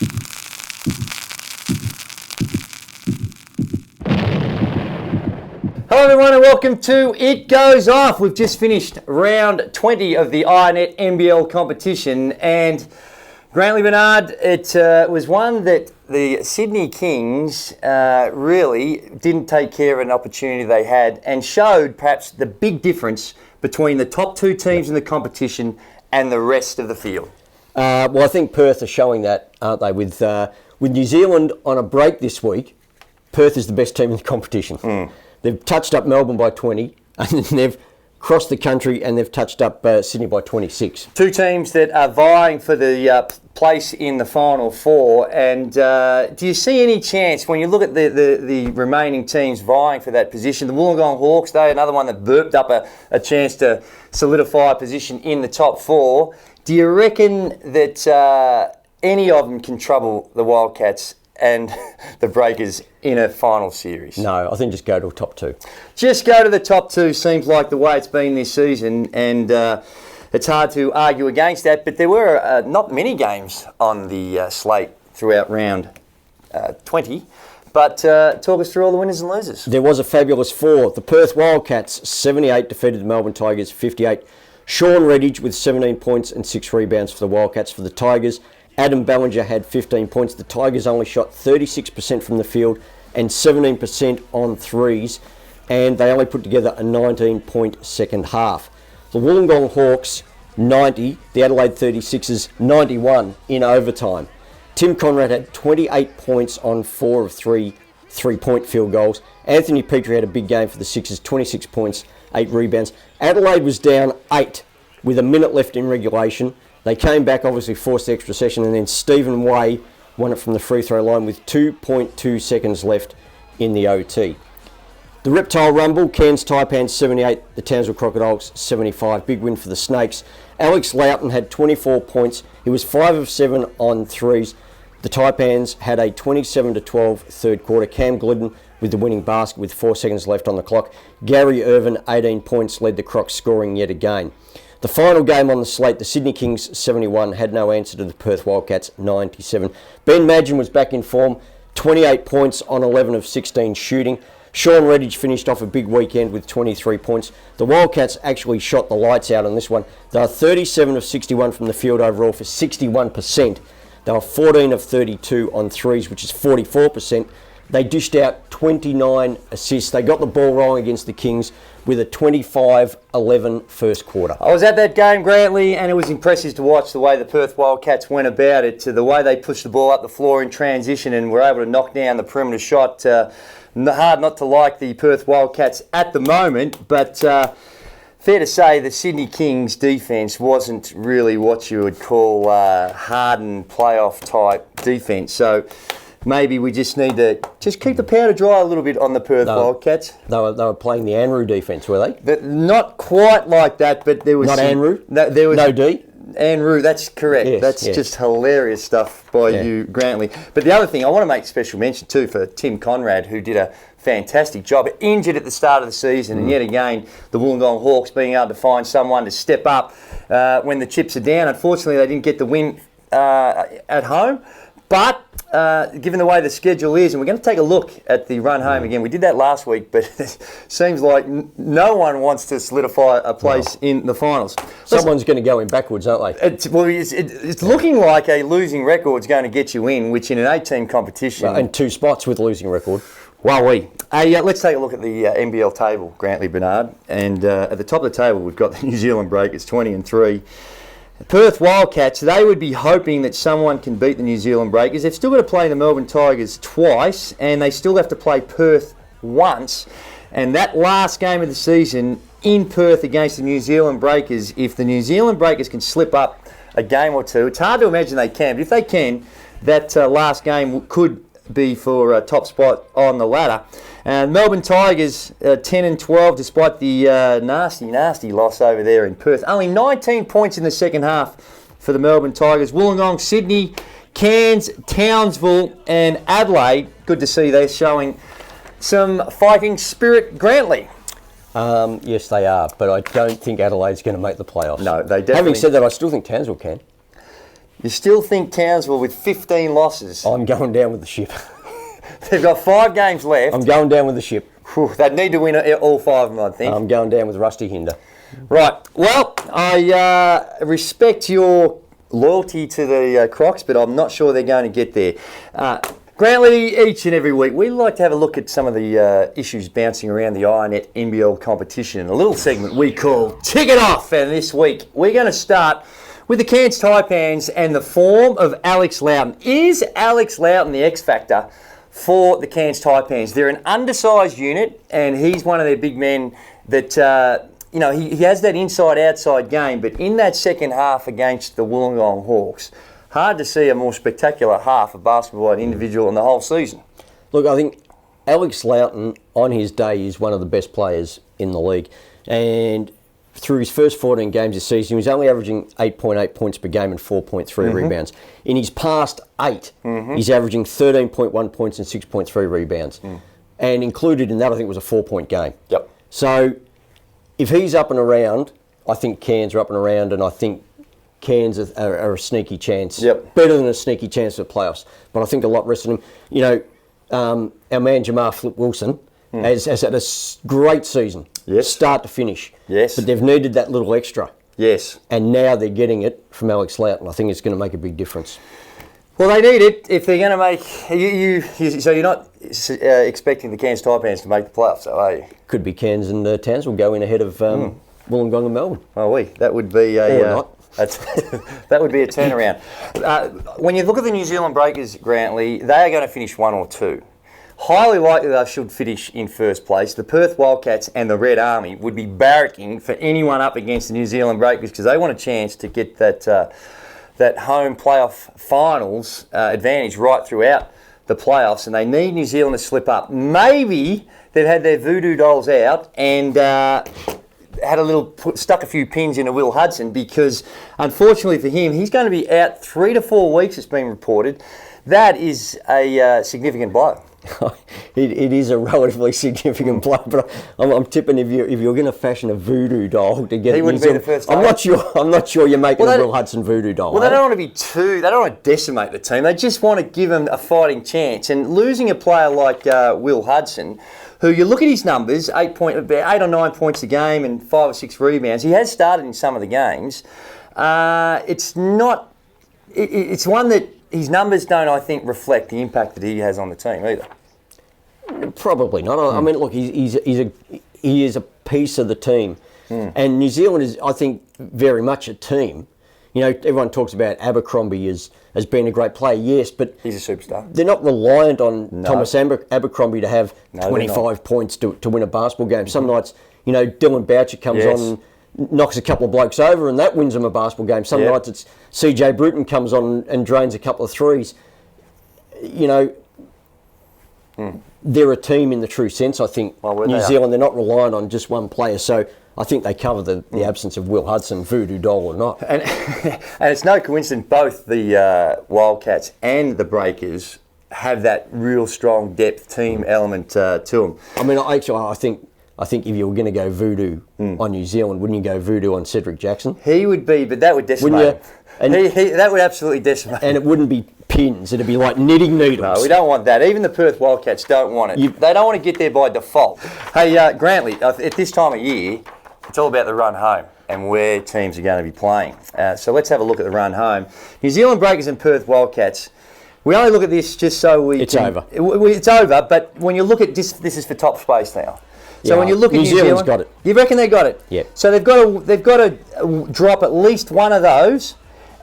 Hello everyone and welcome to It Goes Off. We've just finished round 20 of the INET NBL competition, and Grantley Bernard, it was one that the Sydney Kings really didn't take care of an opportunity they had, and showed perhaps the big difference between the top two teams in the competition and the rest of the field. Well, I think Perth are showing that, aren't they? With New Zealand on a break this week, Perth is the best team in the competition. They've touched up Melbourne by 20, and then they've crossed the country and they've touched up Sydney by 26. Two teams that are vying for the place in the Final Four. And do you see any chance, when you look at the remaining teams vying for that position, the Wollongong Hawks, they're another one that burped up a chance to solidify a position in the top four. Do you reckon that any of them can trouble the Wildcats and the Breakers in a final series? No, I think just go to a top two. Just go to the top two seems like the way it's been this season, and it's hard to argue against that. But there were not many games on the slate throughout round 20. But talk us through all the winners and losers. There was a fabulous four. The Perth Wildcats, 78, defeated the Melbourne Tigers, 58. Sean Redditch with 17 points and 6 rebounds for the Wildcats. For the Tigers, Adam Ballinger had 15 points. The Tigers only shot 36% from the field and 17% on threes, and they only put together a 19-point second half. The Wollongong Hawks, 90. The Adelaide 36ers, 91 in overtime. Tim Conrad had 28 points on 4 of 3 three-point field goals. Anthony Petrie had a big game for the Sixers, 26 points, 8 rebounds. Adelaide was down 8 with a minute left in regulation. They came back, obviously forced the extra session, and then Stephen Way won it from the free throw line with 2.2 seconds left in the OT. The Reptile Rumble, Cairns Taipans 78, the Townsville Crocodiles 75. Big win for the Snakes. Alex Loughton had 24 points. He was 5 of 7 on threes. The Taipans had a 27-12 third quarter. Cam Glidden with the winning basket with 4 seconds left on the clock. Gary Irvin, 18 points, led the Crocs scoring yet again. The final game on the slate, the Sydney Kings 71, had no answer to the Perth Wildcats 97. Ben Madgen was back in form, 28 points on 11 of 16 shooting. Sean Redditch finished off a big weekend with 23 points. The Wildcats actually shot the lights out on this one. They were 37 of 61 from the field overall for 61%. They were 14 of 32 on threes, which is 44%. They dished out 29 assists. They got the ball rolling against the Kings with a 25-11 first quarter. I was at that game, Grantley, and it was impressive to watch the way the Perth Wildcats went about it, to the way they pushed the ball up the floor in transition and were able to knock down the perimeter shot. Hard not to like the Perth Wildcats at the moment, but fair to say the Sydney Kings defence wasn't really what you would call hardened playoff type defence. So maybe we just need to just keep the powder dry a little bit on the Perth Wildcats. They were playing the Anroo defence, were they? Not quite like that, but there was... Not Anroo? There was no D? Anroo, that's correct. Yes, that's just hilarious stuff by you, Grantley. But the other thing, I want to make special mention too for Tim Conrad, who did a fantastic job. Injured at the start of the season, and yet again, the Wollongong Hawks being able to find someone to step up when the chips are down. Unfortunately, they didn't get the win at home. But given the way the schedule is, and we're going to take a look at the run home again. We did that last week, but it seems like no one wants to solidify a place in the finals. Someone's going to go in backwards, aren't they? It's looking like a losing record's going to get you in, which in an 8-team competition... and 2 spots with losing record. Let's take a look at the NBL table, Grantley Bernard. And at the top of the table, we've got the New Zealand Breakers, 20-3. Perth Wildcats, they would be hoping that someone can beat the New Zealand Breakers. They've still got to play the Melbourne Tigers twice, and they still have to play Perth once. And that last game of the season in Perth against the New Zealand Breakers, if the New Zealand Breakers can slip up a game or two, it's hard to imagine they can, but if they can, that last game could be for a top spot on the ladder. And Melbourne Tigers 10-12 despite the nasty loss over there in Perth. Only 19 points in the second half for the Melbourne Tigers. Wollongong, Sydney, Cairns, Townsville and Adelaide. Good to see they're showing some fighting spirit. Grantley. Yes, they are, but I don't think Adelaide's going to make the playoffs. No, they definitely... Having said that, I still think Townsville can. You still think Townsville with 15 losses? I'm going down with the ship. They've got 5 games left. I'm going down with the ship. Whew, they'd need to win all 5 of them, I think. I'm going down with Rusty Hinder. Right. Well, I respect your loyalty to the Crocs, but I'm not sure they're going to get there. Grantley, each and every week, we like to have a look at some of the issues bouncing around the INET NBL competition. A little segment we call Tick It Off. And this week, we're going to start with the Cairns Taipans and the form of Alex Loughton. Is Alex Loughton the X factor for the Cairns Taipans? They're an undersized unit, and he's one of their big men that, he has that inside-outside game, but in that second half against the Wollongong Hawks, hard to see a more spectacular half of basketball and individual in the whole season. Look, I think Alex Loughton, on his day, is one of the best players in the league. And through his first 14 games this season, he was only averaging 8.8 points per game and 4.3 rebounds. In his past 8, he's averaging 13.1 points and 6.3 rebounds. And included in that, I think, was a 4-point game. Yep. So if he's up and around, I think Cairns are up and around, and I think Cairns are a sneaky chance. Yep. Better than a sneaky chance for the playoffs. But I think a lot rested him. Our man Jamar Flip Wilson has had a great season. Yes. Start to finish. Yes. But they've needed that little extra. Yes. And now they're getting it from Alex Loughton. I think it's going to make a big difference. Well, they need it if they're going to make... So you're not expecting the Cairns Taipans to make the playoffs, though, are you? Could be Cairns and Towns will go in ahead of Wollongong and Melbourne. Oh, that would be a... Or not. That would be a turnaround. When you look at the New Zealand Breakers, Grantley, they are going to finish 1 or 2. Highly likely they should finish in first place. The Perth Wildcats and the Red Army would be barracking for anyone up against the New Zealand Breakers because they want a chance to get that home playoff finals advantage right throughout the playoffs, and they need New Zealand to slip up. Maybe they've had their voodoo dolls out and stuck a few pins into Will Hudson because, unfortunately for him, he's going to be out 3 to 4 weeks, it's been reported. That is a significant blow. It is a relatively significant blow, but I'm tipping if you're going to fashion a voodoo doll to get, he wouldn't be the first. I'm not sure you're making a Will Hudson voodoo doll. Well, they don't want to be They don't want to decimate the team. They just want to give him a fighting chance. And losing a player like Will Hudson, who you look at his numbers, 8 or 9 points a game and 5 or 6 rebounds. He has started in some of the games. It's one that his numbers don't, I think, reflect the impact that he has on the team either. Probably not. I mean, look, he is a piece of the team, and New Zealand is, I think, very much a team. Everyone talks about Abercrombie as being a great player, yes, but he's a superstar. They're not reliant on Thomas Abercrombie to have 25 points to win a basketball game. Some nights, Dylan Boucher comes on and knocks a couple of blokes over, and that wins them a basketball game. Some nights it's CJ Bruton comes on and drains a couple of threes. They're a team in the true sense. I think New Zealand, they're not reliant on just one player. So I think they cover the absence of Will Hudson, voodoo doll or not. And it's no coincidence both the Wildcats and the Breakers have that real strong depth team element to them. I mean, I think if you were going to go voodoo on New Zealand, wouldn't you go voodoo on Cedric Jackson? He would be, but that would decimate him. And that would absolutely decimate. And it wouldn't be pins. It'd be like knitting needles. No, we don't want that. Even the Perth Wildcats don't want it. They don't want to get there by default. Hey, Grantley, at this time of year, it's all about the run home and where teams are going to be playing. So let's have a look at the run home. New Zealand Breakers and Perth Wildcats. We only look at this just so we It's over. It's over, but when you look at this is for top space now. So when you look at New Zealand's got it. You reckon they got it? Yeah. So they've got to drop at least one of those,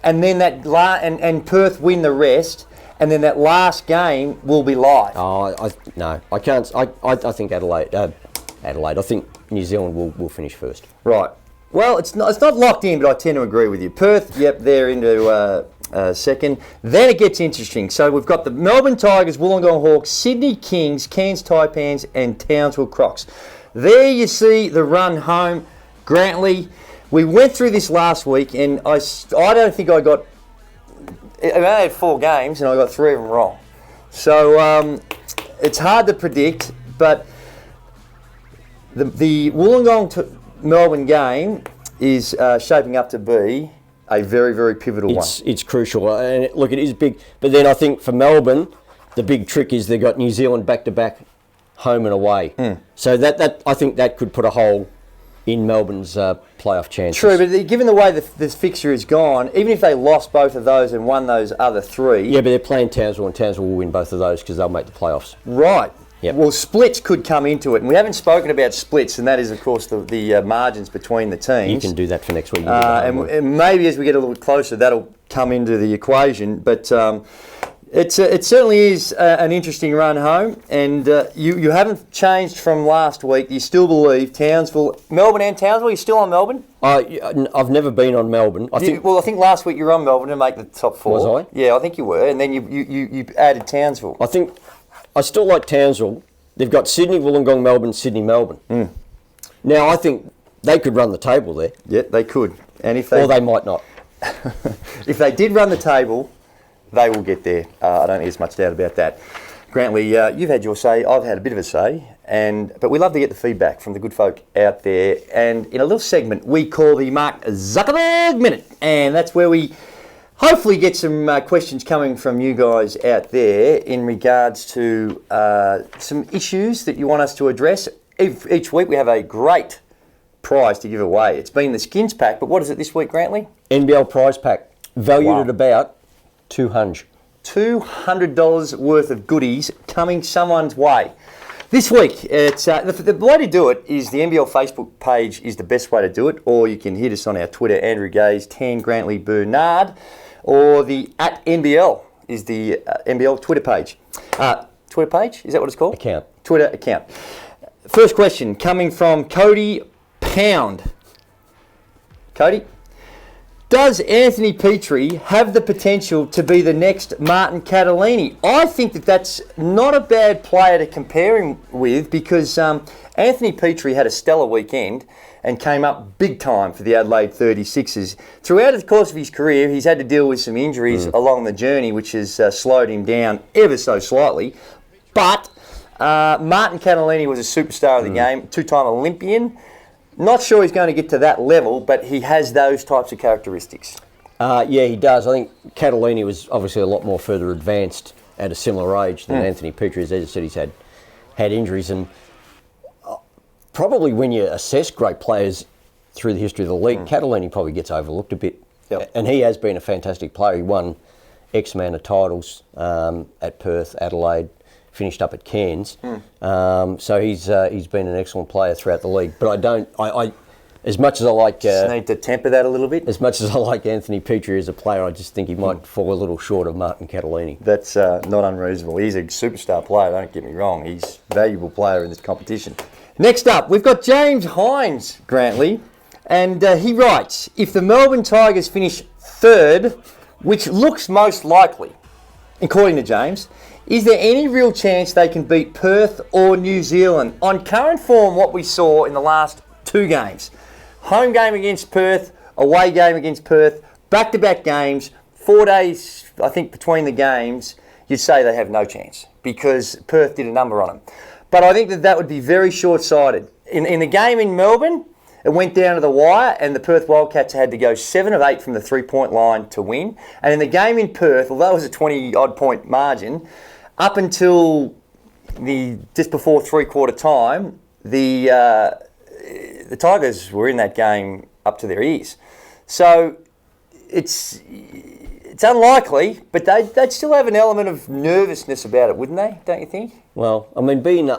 and then and Perth win the rest, and then that last game will be live. Oh, no, I can't. I think Adelaide. I think New Zealand will finish first. Right. Well, it's not locked in, but I tend to agree with you. Perth, yep, they're into second. Then it gets interesting. So we've got the Melbourne Tigers, Wollongong Hawks, Sydney Kings, Cairns Taipans, and Townsville Crocs. There you see the run home. Grantley, we went through this last week, and I don't think I got... I only had 4 games, and I got 3 of them wrong. So it's hard to predict, but the Wollongong Melbourne game is shaping up to be a very, very pivotal one. It's crucial. And look, it is big. But then I think for Melbourne, the big trick is they've got New Zealand back-to-back home and away. So that I think that could put a hole in Melbourne's playoff chances. True, but given the way this fixture is gone, even if they lost both of those and won those other three... Yeah, but they're playing Townsville, and Townsville will win both of those because they'll make the playoffs. Right. Yep. Well, splits could come into it, and we haven't spoken about splits, and that is, of course, the margins between the teams. You can do that for next week. And maybe as we get a little bit closer, that'll come into the equation. But it certainly is an interesting run home, and you haven't changed from last week. You still believe Melbourne and Townsville. You're still on Melbourne? I've never been on Melbourne. I think last week you were on Melbourne to make the top four. Was I? Yeah, I think you were, and then you added Townsville. I think I still like Townsville. They've got Sydney, Wollongong, Melbourne, Sydney, Melbourne. Now I think they could run the table there. Yeah, they could, and or they might not. If they did run the table, they will get there. I don't think there's much doubt about that. Grantley, you've had your say. I've had a bit of a say, but we love to get the feedback from the good folk out there. And in a little segment we call the Mark Zuckerberg Minute, and that's where we hopefully get some questions coming from you guys out there in regards to some issues that you want us to address. Each week we have a great prize to give away. It's been the Skins Pack, but what is it this week, Grantley? NBL Prize Pack, valued at about $200 worth of goodies coming someone's way. This week, it's the way to do it is the NBL Facebook page is the best way to do it, or you can hit us on our Twitter, Andrew Gaze, Tan Grantley Bernard, or the @NBL is the NBL Twitter page. Twitter page? Is that what it's called? Account. Twitter account. First question coming from Cody Pound. Cody, does Anthony Petrie have the potential to be the next Martin Catalini? I think that's not a bad player to compare him with because Anthony Petrie had a stellar weekend and came up big time for the Adelaide 36ers. Throughout the course of his career, he's had to deal with some injuries along the journey, which has slowed him down ever so slightly. But Martin Catalini was a superstar of the game, two-time Olympian. Not sure he's going to get to that level, but he has those types of characteristics. Yeah, he does. I think Catalini was obviously a lot more further advanced at a similar age than Anthony Petrie. As I said, he's had injuries, and probably when you assess great players through the history of the league, Catalini probably gets overlooked a bit. Yep. And he has been a fantastic player. He won X amount of titles at Perth, Adelaide, finished up at Cairns. So he's been an excellent player throughout the league. But I as much as I like... Just need to temper that a little bit. As much as I like Anthony Petrie as a player, I just think he might fall a little short of Martin Catalini. That's not unreasonable. He's a superstar player, don't get me wrong. He's a valuable player in this competition. Next up, we've got James Hines, Grantley, and he writes, if the Melbourne Tigers finish third, which looks most likely, according to James, is there any real chance they can beat Perth or New Zealand? On current form, what we saw in the last two games, home game against Perth, away game against Perth, back-to-back games, 4 days, I think, between the games, you'd say they have no chance because Perth did a number on them. But I think that would be very short-sighted. In the game in Melbourne, it went down to the wire and the Perth Wildcats had to go 7 of 8 from the three-point line to win. And in the game in Perth, although it was a 20-odd point margin, up until just before three-quarter time, the Tigers were in that game up to their ears. So it's unlikely, but they'd still have an element of nervousness about it, wouldn't they? Don't you think? Well, I mean, being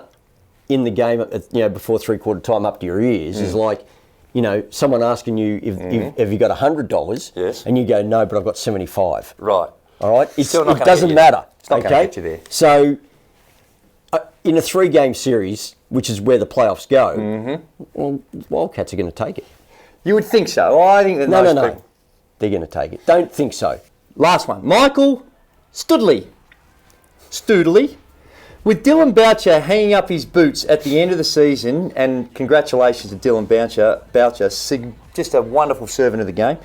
in the game, before three-quarter time up to your ears is like, someone asking you have you got $100, yes, and you go no, but I've got 75. Right. All right. It doesn't matter. It's not going to get you there. So, in a 3-game series, which is where the playoffs go, well, Wildcats are going to take it. You would think so. I think that No. They're going to take it. Don't think so. Last one. Michael Stoodley. With Dylan Boucher hanging up his boots at the end of the season, and congratulations to Dylan Boucher, just a wonderful servant of the game.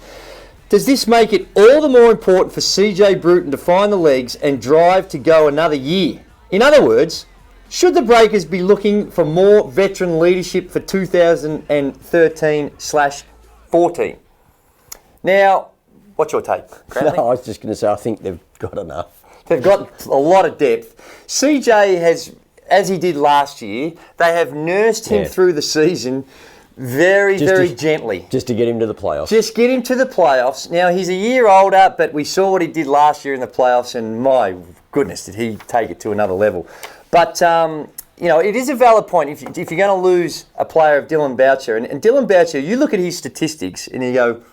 Does this make it all the more important for CJ Bruton to find the legs and drive to go another year? In other words, should the Breakers be looking for more veteran leadership for 2013/14? Now, What's your take, Grantley? No, I was just going to say, I think they've got enough. They've got a lot of depth. CJ has, as he did last year, they have nursed him through the season very gently. Just to get him to the playoffs. Just get him to the playoffs. Now, he's a year older, but we saw what he did last year in the playoffs, and my goodness, did he take it to another level. But, it is a valid point. If you're going to lose a player of Dylan Boucher, and Dylan Boucher, you look at his statistics and you go,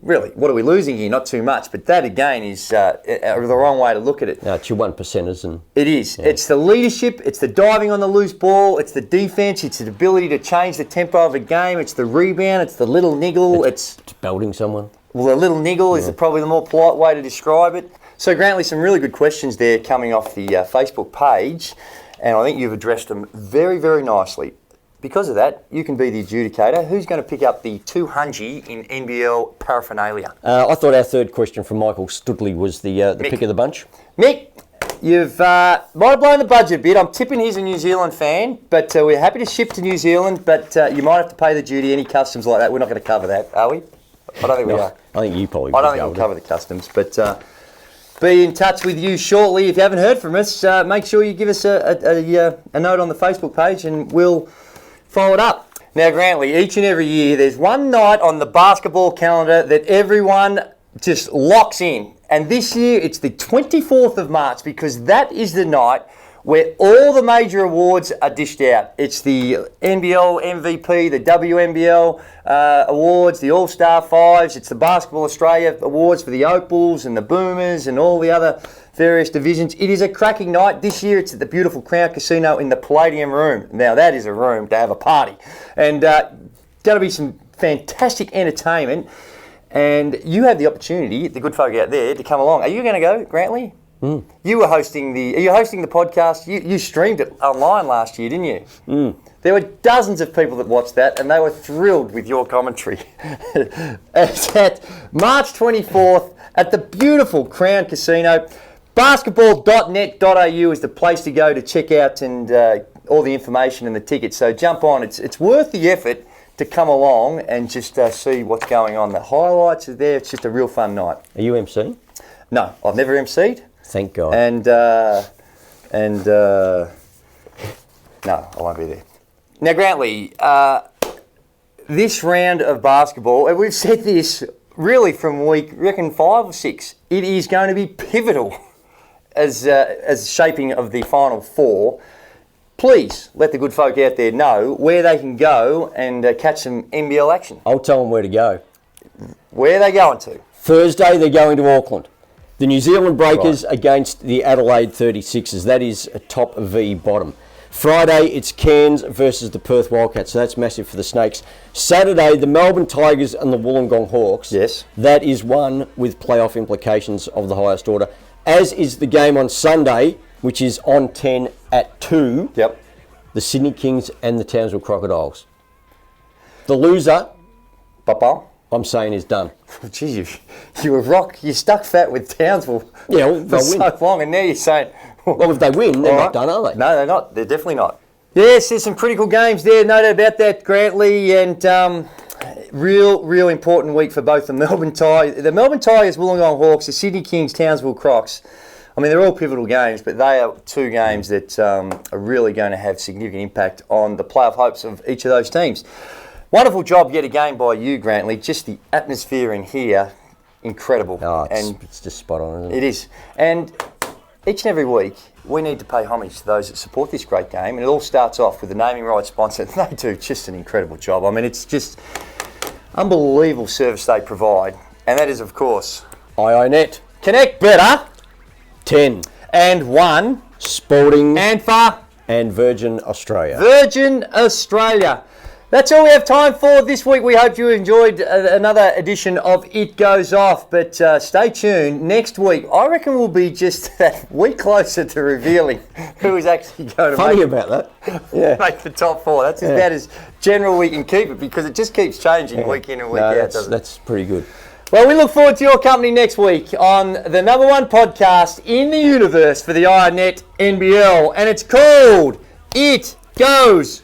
really, what are we losing here? Not too much. But that, again, is the wrong way to look at it. No, it's your 1%ers. It is. Yeah. It's the leadership. It's the diving on the loose ball. It's the defence. It's the ability to change the tempo of a game. It's the rebound. It's the little niggle. It's belting someone. Well, the little niggle is probably the more polite way to describe it. So, Grantley, some really good questions there coming off the Facebook page. And I think you've addressed them very, very nicely. Because of that, you can be the adjudicator. Who's going to pick up the 200 in NBL paraphernalia? I thought our third question from Michael Studley was the pick of the bunch. Mick, you've might have blown the budget a bit. I'm tipping he's a New Zealand fan, but we're happy to ship to New Zealand, but you might have to pay the duty, any customs like that. We're not going to cover that, are we? I don't think we are. I think you probably I don't think we'll cover the customs, but be in touch with you shortly. If you haven't heard from us, make sure you give us a note on the Facebook page and we'll follow it up. Now, Grantley, each and every year there's one night on the basketball calendar that everyone just locks in. And this year it's the 24th of March because that is the night where all the major awards are dished out. It's the NBL MVP, the WNBL awards, the All-Star Fives. It's the Basketball Australia awards for the Opals and the Boomers and all the other various divisions. It is a cracking night. This year it's at the beautiful Crown Casino in the Palladium Room. Now that is a room to have a party. And going to be some fantastic entertainment. And you have the opportunity, the good folk out there, to come along. Are you going to go, Grantley? You were hosting are you hosting the podcast? You streamed it online last year, didn't you? There were dozens of people that watched that and they were thrilled with your commentary. It's at March 24th at the beautiful Crown Casino. Basketball.net.au is the place to go to check out and all the information and the tickets. So jump on. It's worth the effort to come along and just see what's going on. The highlights are there. It's just a real fun night. Are you MC? No, I've never MC'd. Thank God. And no, I won't be there. Now, Grantley, this round of basketball, and we've said this really from week, reckon 5 or 6, it is going to be pivotal as shaping of the Final Four. Please let the good folk out there know where they can go and catch some NBL action. I'll tell them where to go. Where are they going to? Thursday, they're going to Auckland. The New Zealand Breakers against the Adelaide 36ers. That is a top v bottom. Friday, it's Cairns versus the Perth Wildcats, so that's massive for the Snakes. Saturday, the Melbourne Tigers and the Wollongong Hawks. Yes. That is one with playoff implications of the highest order. As is the game on Sunday, which is on 10 at 2. Yep. The Sydney Kings and the Townsville Crocodiles. The loser, Papa? I'm saying, is done. Geez, you stuck fat with Townsville for so long, and now you're saying... Well, if they win, they're not done, are they? No, they're not. They're definitely not. Yes, there's some critical games there, no doubt about that, Grantley, and real important week for both the Melbourne Tigers, Wollongong Hawks, the Sydney Kings, Townsville Crocs. I mean, they're all pivotal games, but they are two games that are really going to have significant impact on the playoff hopes of each of those teams. Wonderful job yet again by you, Grantley. Just the atmosphere in here, incredible. Oh, it's just spot on, isn't it? It is. And each and every week, we need to pay homage to those that support this great game. And it all starts off with the naming rights sponsor. They do just an incredible job. I mean, it's just unbelievable service they provide. And that is, of course, IONet. Connect better. 10. And 1. Sporting. And for. And Virgin Australia. Virgin Australia. That's all we have time for this week. We hope you enjoyed another edition of It Goes Off. But stay tuned. Next week, I reckon we'll be just that week closer to revealing who is actually going to make the top 4. That's about as general we can keep it because it just keeps changing week in and week out. That's pretty good. Well, we look forward to your company next week on the number 1 podcast in the universe for the IONet NBL. And it's called It Goes